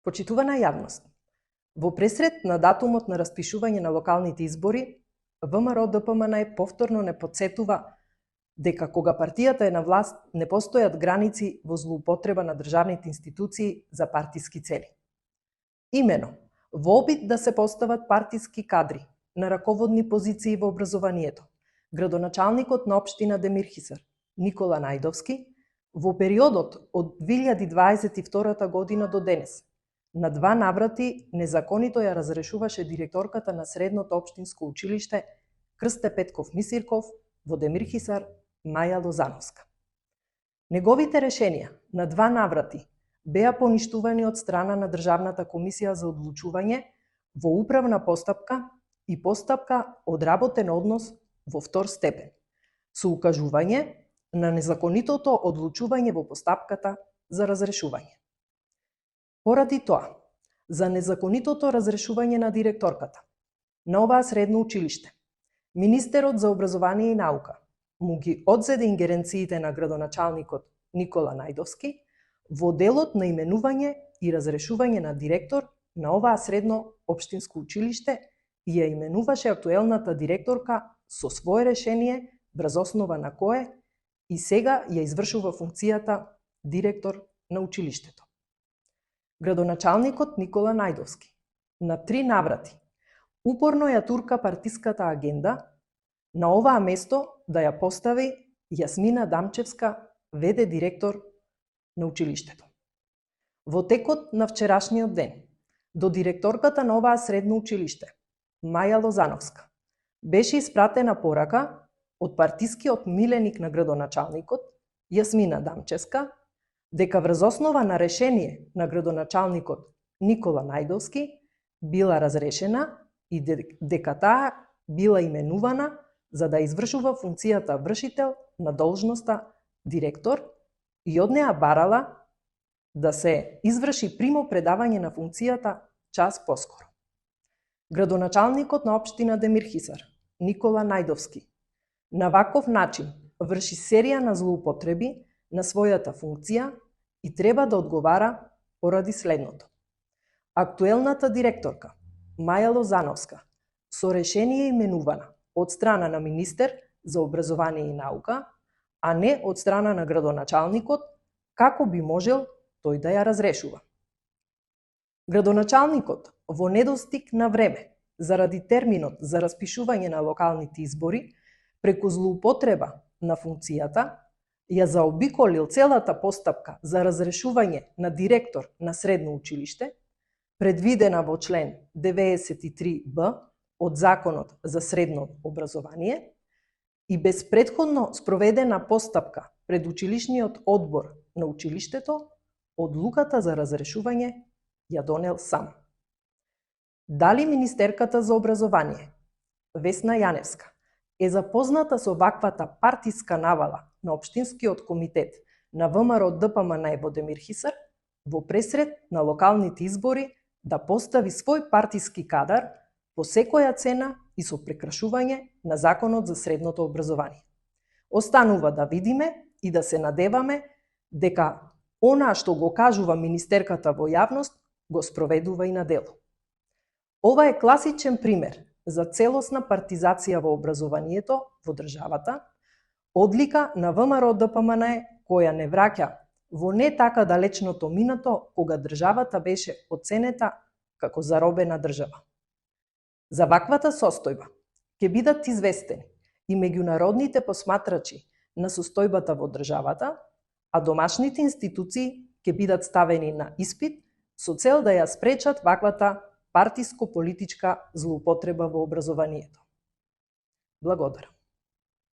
Почитувана јавност, во пресред на датумот на распишување на локалните избори, ВМРО-ДПМН повторно не потсетува дека кога партијата е на власт не постојат граници во злоупотреба на државните институции за партиски цели. Имено, во обид да се постават партиски кадри на раководни позиции во образованието, градоначалникот на општина Демирхисар, Никола Најдовски, во периодот од 2022 година до денес, на 2 наврати незаконито ја разрешуваше директорката на Средното општинско училиште Крсте Петков Мисирков во Демирхисар, Маја Лозановска. Неговите решенија на 2 наврати беа поништувани од страна на Државната комисија за одлучување во управна постапка и постапка одработен однос во втор степен, со укажување на незаконитото одлучување во постапката за разрешување. Поради тоа, за незаконитото разрешување на директорката на оваа средно училиште, Министерот за образование и наука му ги одзеде ингеренциите на градоначалникот Никола Најдовски во делот на именување и разрешување на директор на оваа средно општинско училиште и ја именуваше актуелната директорка со свое решение врз основа на кое и сега ја извршува функцијата директор на училиштето. Градоначалникот Никола Најдовски на 3 наврати упорно ја турка партиската агенда на оваа место да ја постави Јасмина Дамчевска, ВД директор на училиштето. Во текот на вчерашниот ден, до директорката на оваа средно училиште, Маја Лозановска, беше испратена порака од партискиот миленик на градоначалникот, Јасмина Дамчевска, дека врз основа на решение на градоначалникот Никола Најдовски била разрешена и дека таа била именувана за да извршува функцијата вршител на должноста директор и од неа барала да се изврши примопредавање на функцијата час поскоро. Градоначалникот на општина Демирхисар, Никола Најдовски, на ваков начин врши серија на злоупотреби на својата функција и треба да одговара поради следното. Актуелната директорка, Маја Лозановска, со решение именувана од страна на министер за образование и наука, а не од страна на градоначалникот, како би можел тој да ја разрешува. Градоначалникот во недостиг на време заради терминот за распишување на локалните избори, преку злоупотреба на функцијата, ја заобиколил целата постапка за разрешување на директор на средно училиште, предвидена во член 93б од Законот за средно образование и без претходно спроведена постапка пред училишниот одбор на училиштето, одлуката за разрешување ја донел сам. Дали министерката за образование, Весна Јаневска, е запозната со ваквата партиска навала на Општинскиот комитет на ВМРО-ДПМН во Демирхисар во пресред на локалните избори да постави свој партиски кадар по секоја цена и со прекрашување на Законот за средното образование. Останува да видиме и да се надеваме дека онаа што го кажува министерката во јавност го спроведува и на дело. Ова е класичен пример за целосна партизација во образованието во државата, одлика на ВМРО-ДПМН која не враќа во не така далечното минато кога државата беше оценета како заробена држава. За ваквата состојба ќе бидат известени и меѓународните посматрачи на состојбата во државата, а домашните институции ќе бидат ставени на испит со цел да ја спречат ваквата партиско-политичка злоупотреба во образованието. Благодарам.